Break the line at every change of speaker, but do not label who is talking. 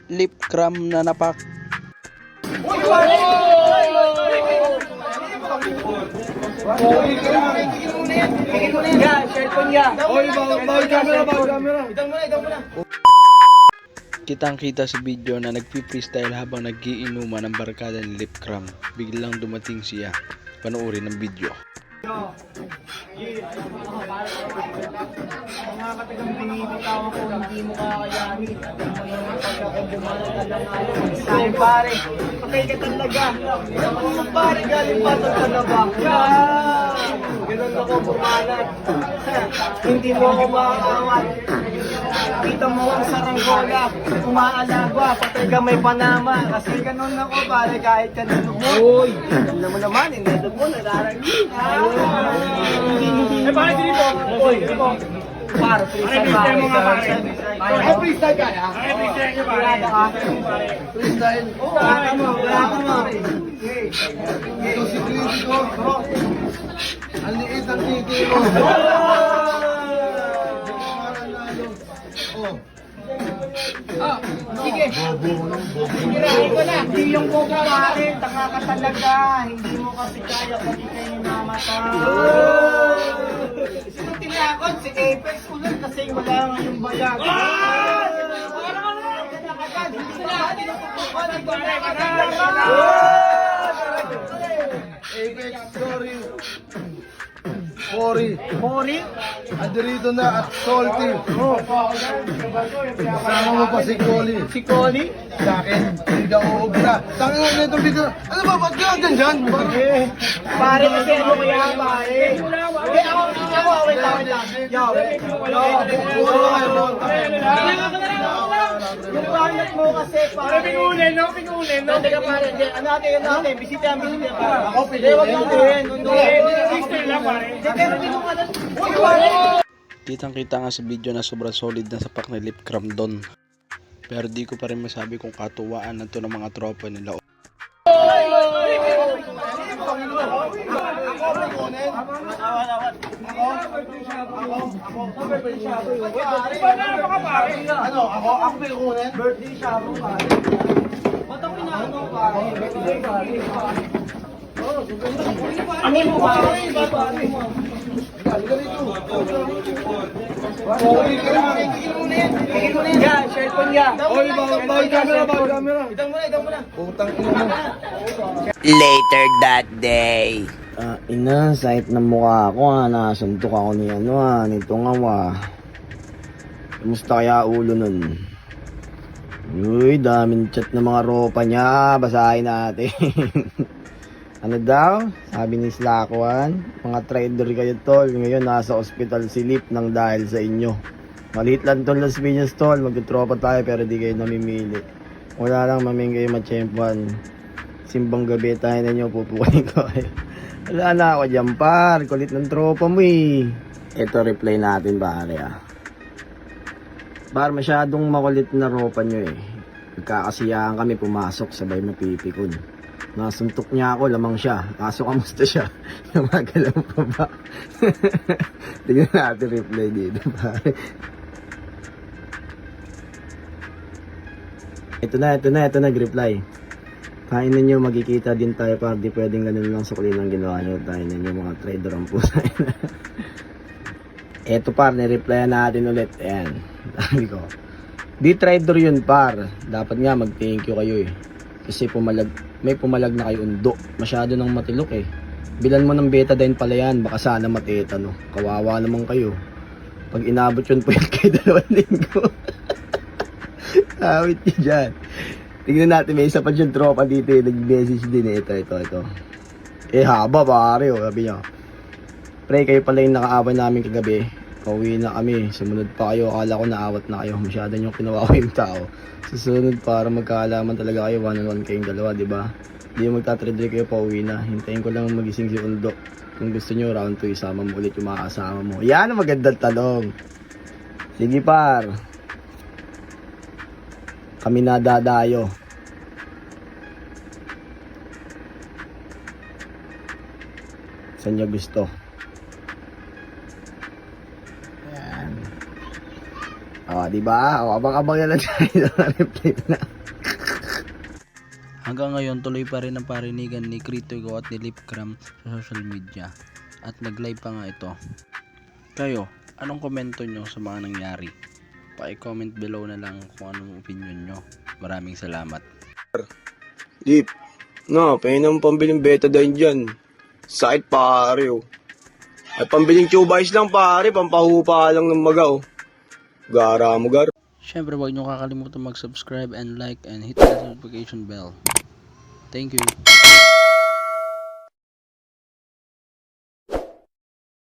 lip cram na napak. Kitang-kita sa video na nagpi-freestyle habang nag-iinuman ng barkada ni Lip Cram. Biglang dumating siya. Panoorin ang video.
Mga katagang binibitaw ko, hindi mo kakayanin. Ay pare, patay ka talaga. Ang pare galing pa sa talaba. Ganun ako bumalat. Hindi mo ako makakawat. Kita mo ang saranggola, umaalagwa, patay ka may panama. Kasi ganun ako pare, kahit kanino mo. Uy, alam mo naman, inedod mo, nalaragi. Hindi pare, dito. Uy, dito. Para, freestyle mo nga pare. Ay, freestyle ka ya? Ay, freestyle ka pare. Freestyle. Wala ka pare. Ito si Clint ko. Ang liit ang titi mo. Sige. Sigurahin ko na. Hindi yung boga pare. Tanga ka talaga. Hindi mo kasi kaya pag ikay namata. Sino tinakot? Si Apex ulit kasi wala nga yung bayag. Apex, sorry. Mori? Adirito na at salty. Kasama mo pa si Coli. Si Coli? Sa akin, hindi ako ubra. Tangin na ito dito. Ano ba? Ba't ka dyan? Pare kasi ano kaya pare? Wait yung banat mo kasi pare. Pinulin, no? Teka pare, ano natin? Bisita pare. Ako, pwede. Wag natin. Sister lang pare.
Kitang-kita nga sa video na sobrang solid na sapak ni Lip Cram doon. Pero di ko pa rin masabi kung katuwaan na to ng mga tropa nila.
Ano? Ako may kunin? Birthday shadow pare. Ba't ako inaano pare? Birthday pare. Ano mo pare? Yan, cellphone niya. Oy, bawal camera. Itang muna. Utang ina mo.
Later that day.
Ina, sakit ng mukha ko nasuntok ako ni nitong Kumusta kaya ulo nun? Uy, daming chat ng mga ropa niya, basahin natin. Ano daw? Sabi ni Slakwan, mga trader kayo tol, ngayon nasa ospital si Lip nang dahil sa inyo. Maliit lang tol Las Piñas tol, magtutropa tayo pero di kayo namimili. Wala lang maming kayo matsyempuan. Simbang gabi tayo na nyo, pupukunin ko kayo. Wala na ako dyan par, kulit ng tropa mo eh. Ito reply natin pare Par, masyadong makulit na ropa nyo eh. Nagkakasiyahan kami pumasok, sabay mapipikon. Nasuntok niya ako, lamang siya. Kaso kamusta siya? Namagalaw pa ba? Tignan natin reply dito pare. Ito na, nag-reply. Kain ninyo, magkikita din tayo par, di pwedeng ganun lang sukli ng ginawa nyo. Tayo ninyo mga trader ang pusa. Eto par, nireplyan natin ulit. Ayan, sabi ko. Di trader yun par. Dapat nga mag-thank you kayo eh. Kasi may pumalag na kayo undo. Masyado nang matilok eh. Bilan mo ng betadine pala yan, baka sana mateta no. Kawawa naman kayo. Pag inabot yun, pwede kayo 2 linggo. Awit nyo dyan. Tingnan natin, may isa pa dyan tropa dito eh. Nag-message din eh. Ito. Haba pare sabi niya. Pre, kayo pala yung nakaaway namin kagabi. Pauwi na kami. Sumunod pa kayo. Akala ko naawat na kayo. Masyado yung kinawa ko yung tao. Susunod para magkaalaman talaga kayo. 1-on-1 kayong dalawa, diba? Hindi yung magtatrade kayo, pauwi na. Hintayin ko lang magising si Undo. Kung gusto nyo, round 2, isama mo ulit yung mga kasama mo. Yan ang magandang tanong. Sige par. Kami na dadayo. Saan nyo gusto? O, diba? O, abang-abang na lang tayo sa reply na.
Hanggang ngayon, tuloy pa rin ang parinigan ni Critico at ni Lipcram sa social media. At nag-live pa nga ito. Kayo, anong komento nyo sa mga nangyari? Pa-comment below na lang kung anong opinion nyo. Maraming salamat.
Deep. No, pahingin ng pambiling betadine dyan. Sakit pare oh. At pambiling tube ice lang pare, pampahupa lang ng maga oh. Gara mo gar.
Siyempre, huwag nyo kakalimutan mag-subscribe and like and hit the notification bell. Thank you.